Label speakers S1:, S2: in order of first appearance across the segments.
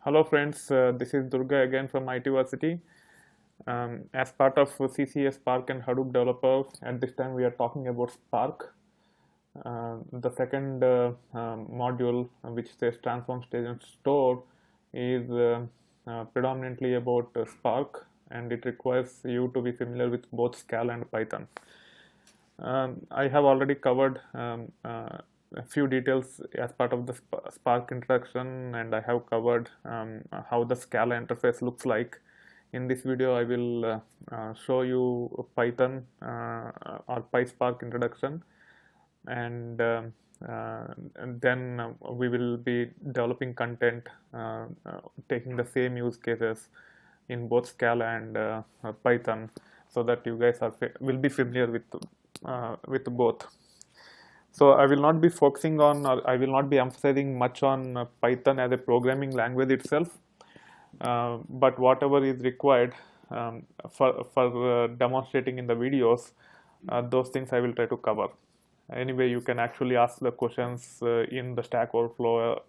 S1: Hello friends, this is Durga again from ITversity. As part of CCA Spark and Hadoop developer, at this time we are talking about Spark. The second module, which says transform, stage and store, is predominantly about Spark, and it requires you to be familiar with both Scala and Python. I have already covered a few details as part of the Spark introduction, and I have covered how the Scala interface looks like. In this video, I will show you Python or PySpark introduction, and then we will be developing content taking the same use cases in both Scala and Python, so that you guys will be familiar with both. So I will not be focusing on, or I will not be emphasizing much on Python as a programming language itself, but whatever is required for demonstrating in the videos, those things I will try to cover. Anyway, you can actually ask the questions in the Stack Overflow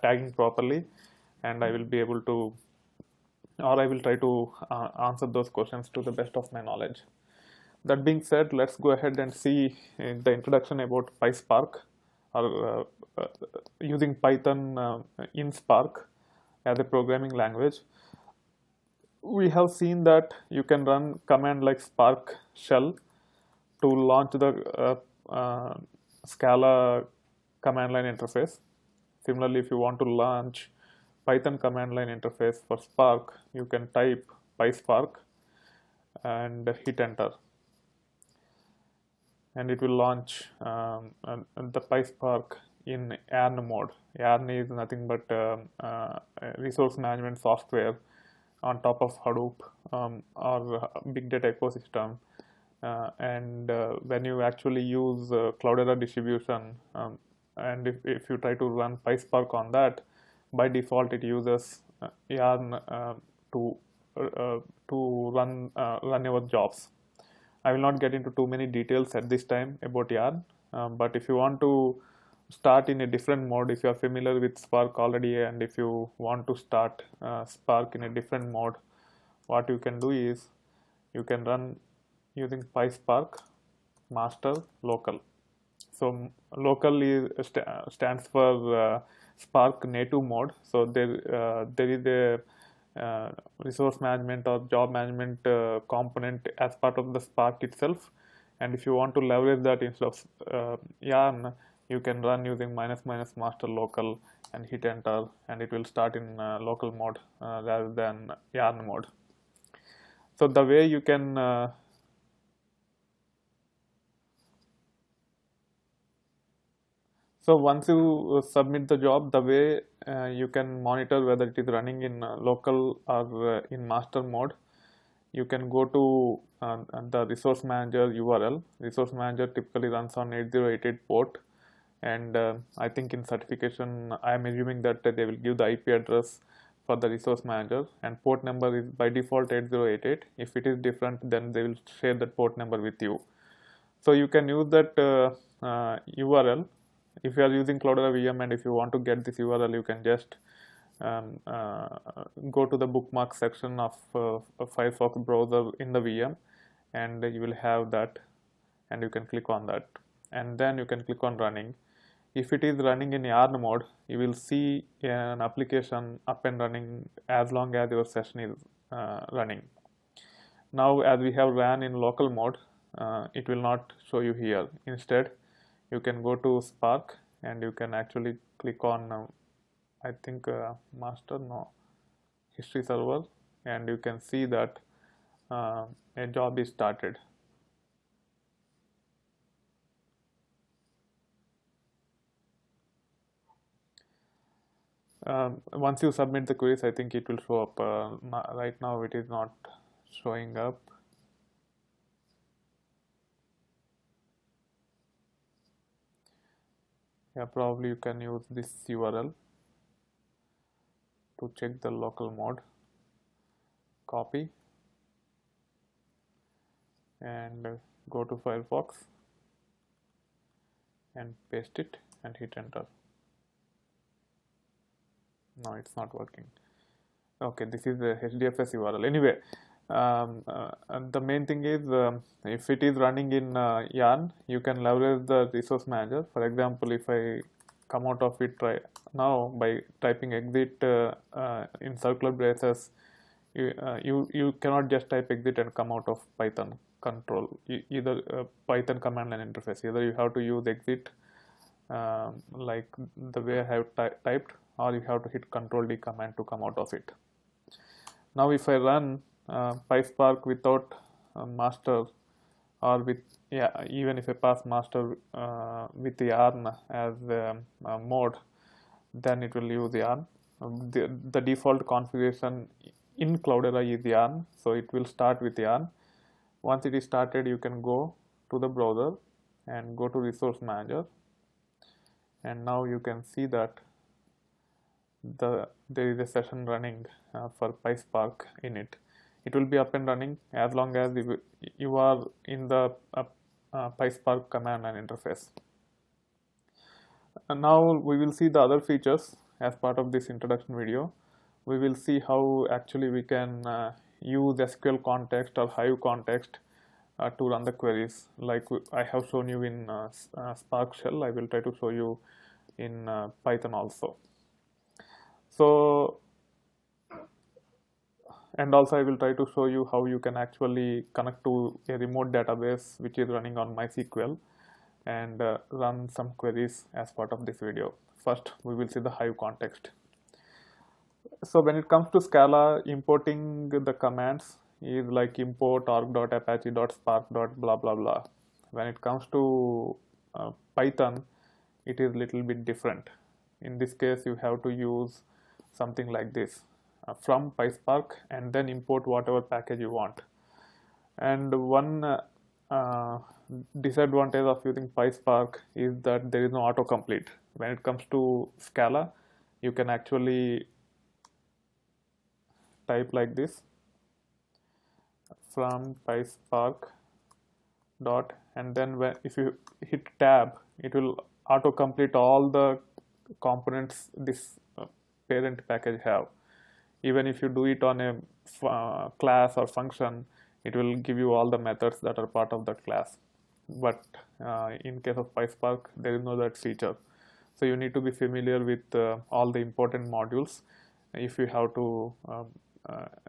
S1: tagging properly, and I will be able to, or I will try to answer those questions to the best of my knowledge. That being said, let's go ahead and see the introduction about PySpark, or using Python in Spark as a programming language. We have seen that you can run command like Spark shell to launch the Scala command line interface. Similarly, if you want to launch Python command line interface for Spark, you can type PySpark and hit enter, and it will launch the PySpark in yarn mode. Yarn is nothing but resource management software on top of Hadoop or big data ecosystem. And when you actually use Cloudera distribution, and if you try to run PySpark on that, by default it uses yarn to run your jobs. I will not get into too many details at this time about yarn, but if you want to start in a different mode, if you are familiar with Spark already, and if you want to start Spark in a different mode, what you can do is you can run using PySpark master local. So local stands for Spark native mode. So there is a resource management or job management component as part of the Spark itself, and if you want to leverage that instead of yarn, you can run using -- master local and hit enter, and it will start in local mode rather than yarn mode. So the way you can so once you submit the job, the way you can monitor whether it is running in local or in master mode, you can go to the resource manager URL. Resource manager typically runs on 8088 port, and I think in certification I am assuming that they will give the IP address for the resource manager, and port number is by default 8088. If it is different, then they will share that port number with you. So you can use that URL. If you are using Cloudera VM and if you want to get this URL, you can just go to the bookmark section of Firefox browser in the VM, and you will have that, and you can click on that, and then you can click on running. If it is running in yarn mode, you will see an application up and running as long as your session is running. Now, as we have ran in local mode, it will not show you here. Instead, you can go to Spark and you can actually click on I think master, no, history server, and you can see that a job is started. Once you submit the queries, I think it will show up. Right now it is not showing up. Yeah, probably you can use this URL to check the local mode. Copy and go to Firefox and paste it and hit enter. No, it's not working. Okay, this is the HDFS URL. Anyway, and the main thing is if it is running in yarn, you can leverage the resource manager. For example, if I come out of it now by typing exit in circular braces, you cannot just type exit and come out of Python control, either Python command line interface. Either you have to use exit like the way I have typed, or you have to hit Control D command to come out of it. Now if I run pyspark without master, or with even if I pass master with yarn as mode, then it will use yarn. The default configuration in Cloudera is yarn, so it will start with yarn. Once it is started, you can go to the browser and go to resource manager, and now you can see that there is a session running for pyspark in it. It will be up and running as long as you are in the pyspark command line interface. And now we will see the other features as part of this introduction video. We will see how actually we can use SQL context or Hive context to run the queries, like I have shown you in Spark Shell. I will try to show you in Python also. So, and also I will try to show you how you can actually connect to a remote database which is running on MySQL and run some queries as part of this video. First, we will see the Hive context. So when it comes to Scala, importing the commands is like import org.apache.spark.blah blah blah. When it comes to Python, it is little bit different. In this case, you have to use something like this from pyspark and then import whatever package you want. And one disadvantage of using pyspark is that there is no autocomplete. When it comes to Scala, you can actually type like this from pyspark dot, and then if you hit tab, it will autocomplete all the components this parent package have. Even if you do it on a class or function, it will give you all the methods that are part of that class. But in case of pyspark, there is no that feature. So you need to be familiar with all the important modules if you have to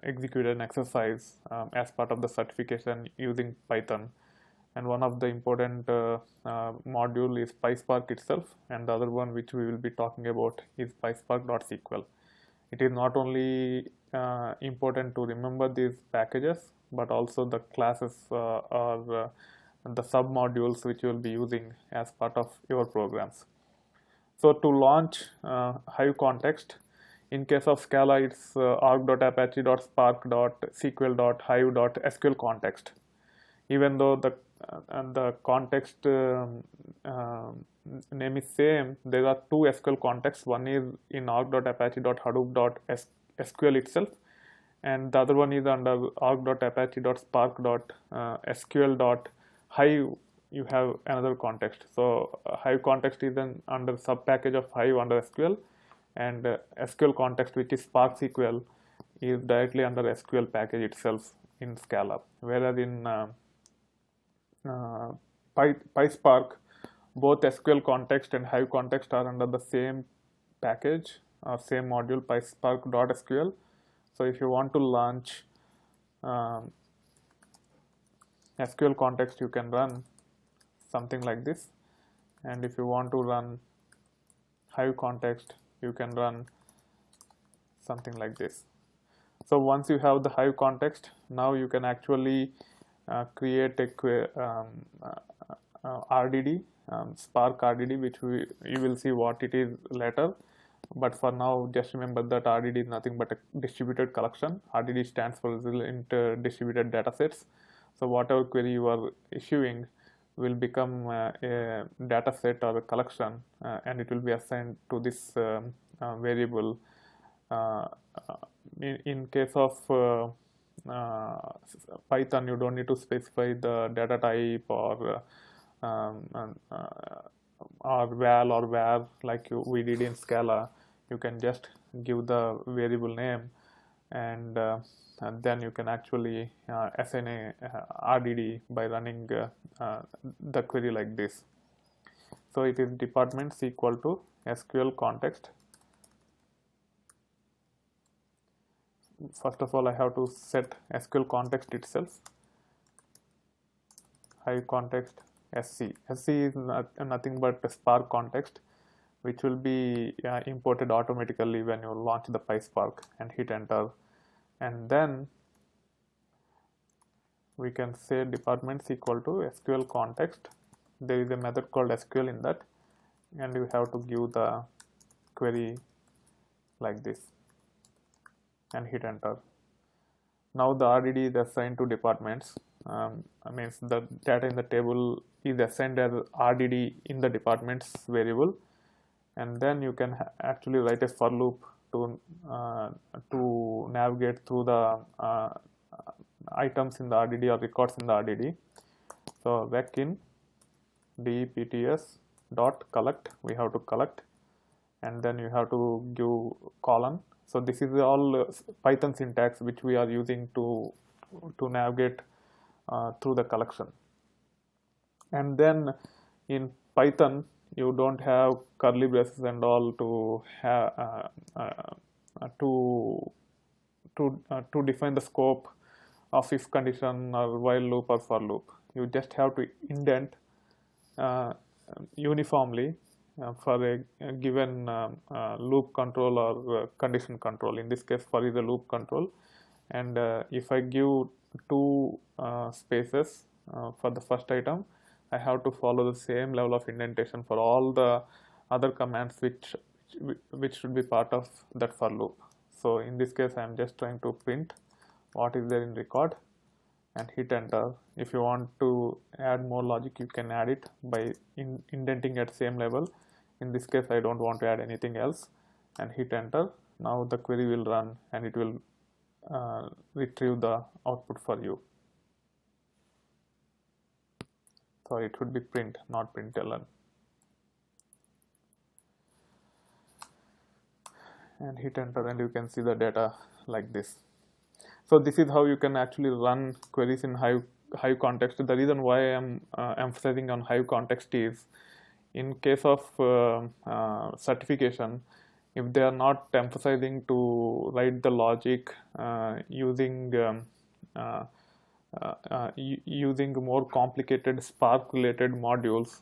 S1: execute an exercise as part of the certification using Python. And one of the important module is pyspark itself, and the other one which we will be talking about is pyspark.sql. It is not only important to remember these packages, but also the classes or the sub modules which you will be using as part of your programs. So to launch Hive context, in case of Scala, it's org.apache.spark.sql.hive.sql context. Even though the context name is same, there are two SQL contexts. One is in org.apache.hadoop.sql itself, and the other one is under org.apache.spark.sql.hive. You have another context. So Hive context is under sub package of Hive under SQL, and SQL context, which is Spark SQL, is directly under SQL package itself in Scala. Whereas in pyspark, both SQL context and Hive context are under the same package or same module, pyspark.sql. So if you want to launch SQL context, you can run something like this, and if you want to run Hive context, you can run something like this. So once you have the Hive context, now you can actually create a RDD, Spark RDD, which you will see what it is later. But for now, just remember that RDD is nothing but a distributed collection. RDD stands for Resilient Distributed Datasets. So whatever query you are issuing will become a dataset or a collection, and it will be assigned to this variable. In case of Python, you don't need to specify the data type or val or var like we did in Scala. you can just give the variable name, and then you can actually assign a RDD by running the query like this. So it is departments equal to SQL context. First of all, I have to set SQL context itself. Hive context SC. SC is nothing but a Spark context, which will be imported automatically when you launch the pyspark and hit enter. And then we can say departments equal to SQL context. There is a method called SQL in that, and you have to give the query like this and hit enter. Now the RDD is assigned to departments. Means the data in the table is assigned as RDD in the departments variable, and then you can actually write a for loop to navigate through the items in the RDD or records in the RDD. So vec in depts dot collect, we have to collect, and then you have to give colon. So this is all Python syntax which we are using to navigate through the collection. And then in Python you don't have curly braces and all to have to define the scope of if condition or while loop or for loop. You just have to indent uniformly for a given loop control or condition control. In this case, for is a loop control, and if I give two spaces for the first item, I have to follow the same level of indentation for all the other commands which should be part of that for loop. So in this case, I am just trying to print what is there in record and hit enter. If you want to add more logic, you can add it by indenting at same level. In this case, I don't want to add anything else, and hit enter. Now the query will run and it will retrieve the output for you. Sorry, it would be print, not println. And hit enter, and you can see the data like this. So this is how you can actually run queries in Hive context. The reason why I am emphasizing on Hive context is, in case of certification, if they are not emphasizing to write the logic using more complicated Spark related modules,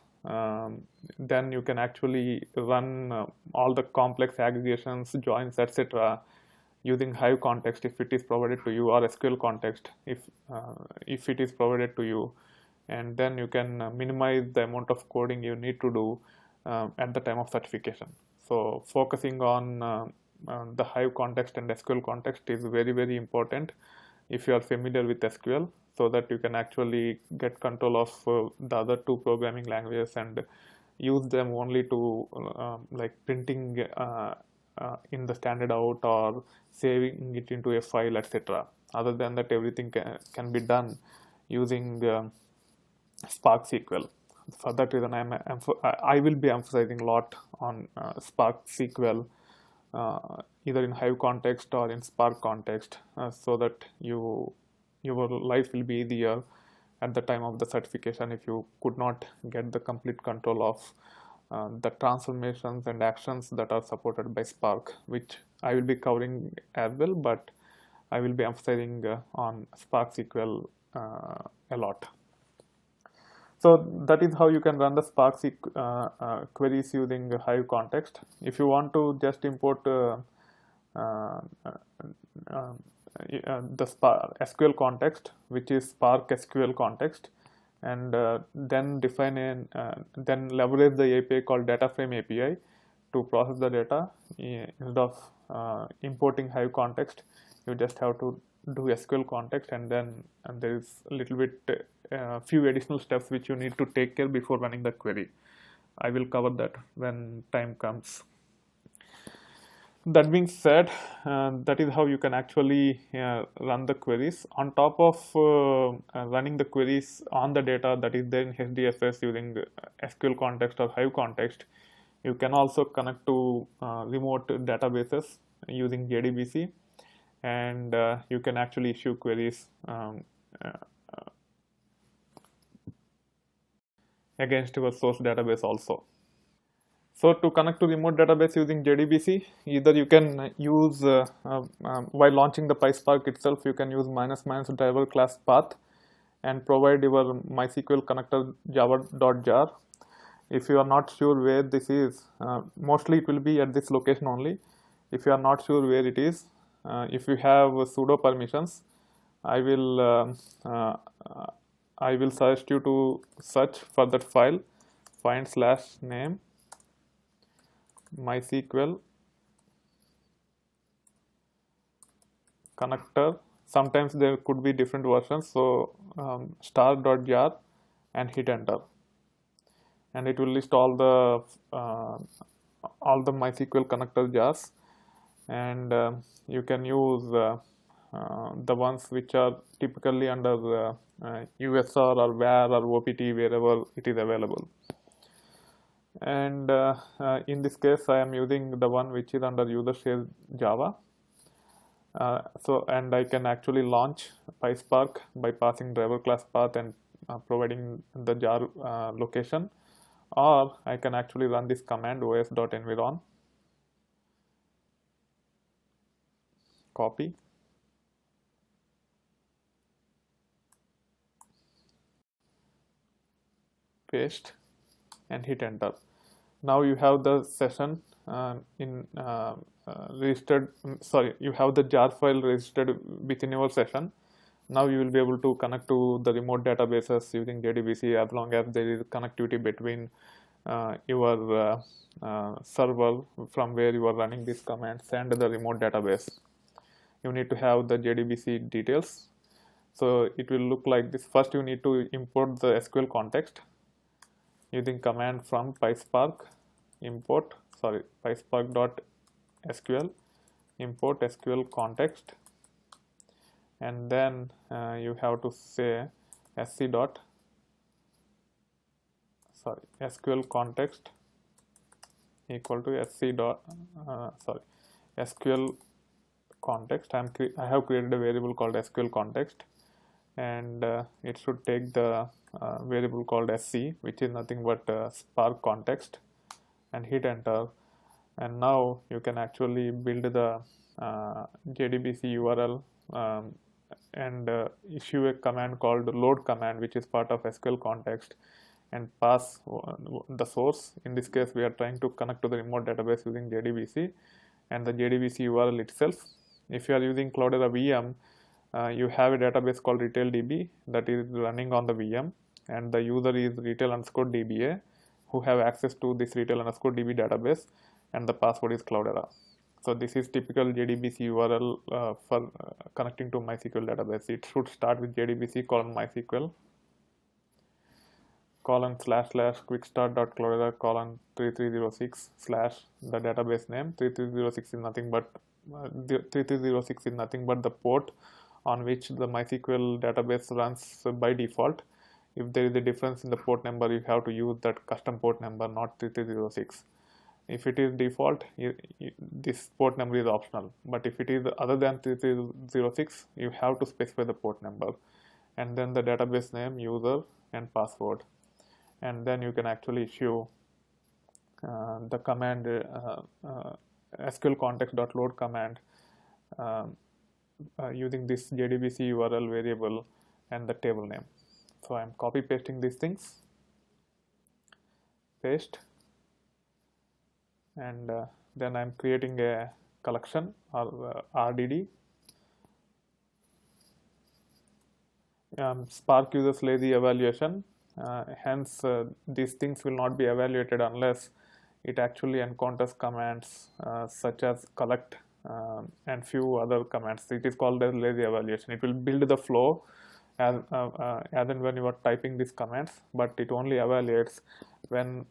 S1: then you can actually run all the complex aggregations, joins, etc. using Hive context if it is provided to you, or SQL context if it is provided to you, and then you can minimize the amount of coding you need to do at the time of certification. So focusing on the Hive context and SQL context is very, very important if you are familiar with SQL, so that you can actually get control of the other two programming languages and use them only to like printing in the standard out or saving it into a file, etc. Other than that, everything can be done using Spark SQL. For that reason, I will be emphasizing a lot on Spark SQL, either in Hive context or in Spark context, so that your life will be easier at the time of the certification if you could not get the complete control of the transformations and actions that are supported by Spark, which I will be covering as well, but I will be emphasizing on Spark SQL a lot. So that is how you can run the Spark queries using Hive context. If you want to just import the SQL context, which is Spark SQL context, and then define then leverage the API called data frame API to process the data. Instead of importing Hive context, you just have to do SQL context, and then there is a little bit few additional steps which you need to take care before running the query. I will cover that when time comes. That being said, that is how you can actually run the queries. On top of running the queries on the data that is there in HDFS using SQL context or Hive context, You can also connect to remote databases using JDBC, and you can actually issue queries uh, against your source database also. So to connect to remote database using JDBC, either you can use, while launching the PySpark itself, you can use ---- driver class path and provide your MySQL connector java.jar. If you are not sure where this is, mostly it will be at this location only. If you are not sure where it is, if you have sudo permissions, I will suggest you to search for that file, find/name MySQL connector. Sometimes there could be different versions, so star.jar and hit enter, and it will list all the MySQL connector jars, and you can use the ones which are typically under USR or WAR or OPT, wherever it is available. And in this case, I am using the one which is under user share Java. And I can actually launch PySpark by passing driver class path and providing the jar location, or I can actually run this command os.environ, copy, paste, and hit enter. Now you have the session registered. You have the jar file registered within your session. Now you will be able to connect to the remote databases using JDBC, as long as there is connectivity between your server from where you are running these commands and the remote database. You need to have the JDBC details. So it will look like this. First, you need to import the SQL context using command from PySpark import, pyspark.sql import SQL context, and then you have to say SQL context equal to SQL context. I have created a variable called SQL context, and it should take the variable called SC, which is nothing but Spark context, and hit enter. And now you can actually build the JDBC URL and issue a command called load command, which is part of SQL context, and pass the source. In this case, we are trying to connect to the remote database using JDBC, and the JDBC URL itself. If you are using Cloudera VM, you have a database called retail-db that is running on the VM, and the user is retail_dba, who have access to this retail_db database, and the password is Cloudera. So this is typical JDBC URL for connecting to MySQL database. It should start with JDBC :MySQL //quickstart.cloudera 3306 / the database name. 3306 is nothing but the port on which the MySQL database runs by default. If there is a difference in the port number, you have to use that custom port number, not 3306. If it is default, this port number is optional. But if it is other than 3306, you have to specify the port number, and then the database name, user, and password. And then you can actually issue the command SQL context.load command using this JDBC URL variable and the table name. So I'm copy pasting these things, paste, and then I'm creating a collection or RDD. Spark uses lazy evaluation, hence these things will not be evaluated unless it actually encounters commands such as collect and few other commands. It is called as lazy evaluation. It will build the flow as and when you are typing these commands, but it only evaluates when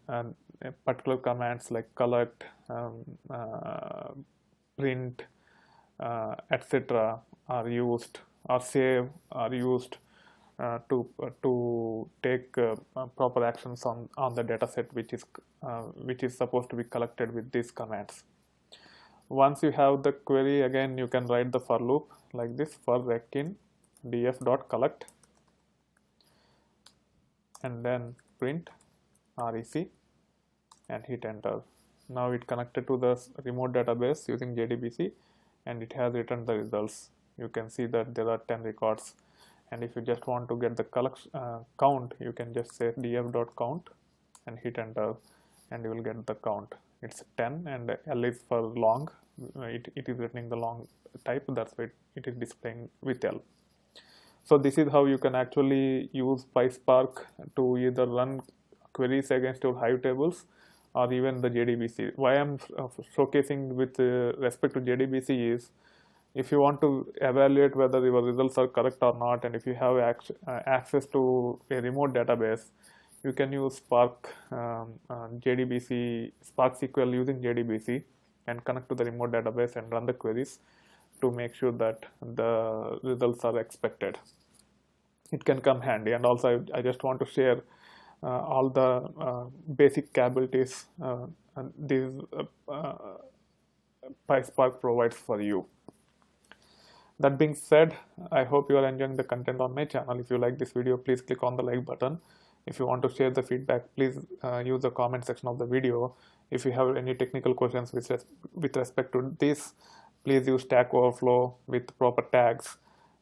S1: particular commands like collect, print, etc. are used, or save are used, to take proper actions on the data set which is supposed to be collected with these commands. Once you have the query, again you can write the for loop like this: for rec in df.collect, and then print rec and hit enter. Now it connected to the remote database using JDBC, and it has returned the results. You can see that there are 10 records, and if you just want to get the count, you can just say df.count and hit enter, and you will get the count. It's 10, and L is for long. It is returning the long type, that's why it is displaying with L. So this is how you can actually use PySpark to either run queries against your Hive tables or even the JDBC. Why I'm showcasing with respect to JDBC is, if you want to evaluate whether your results are correct or not, and if you have access to a remote database, you can use Spark JDBC, Spark SQL using JDBC, and connect to the remote database and run the queries to make sure that the results are expected. It can come handy. And also I just want to share all the basic capabilities these PySpark provides for you. That being said, I hope you are enjoying the content on my channel. If you like this video, please click on the like button. If you want to share the feedback, please use the comment section of the video. If you have any technical questions with respect to this, please use Stack Overflow with proper tags.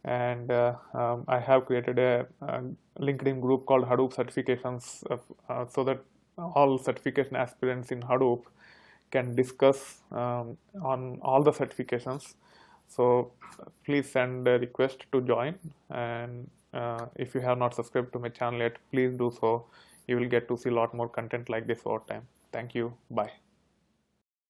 S1: And I have created a LinkedIn group called Hadoop Certifications, so that all certification aspirants in Hadoop can discuss on all the certifications. So please send a request to join, and if you have not subscribed to my channel yet, please do so. You will get to see a lot more content like this over time. Thank you. Bye.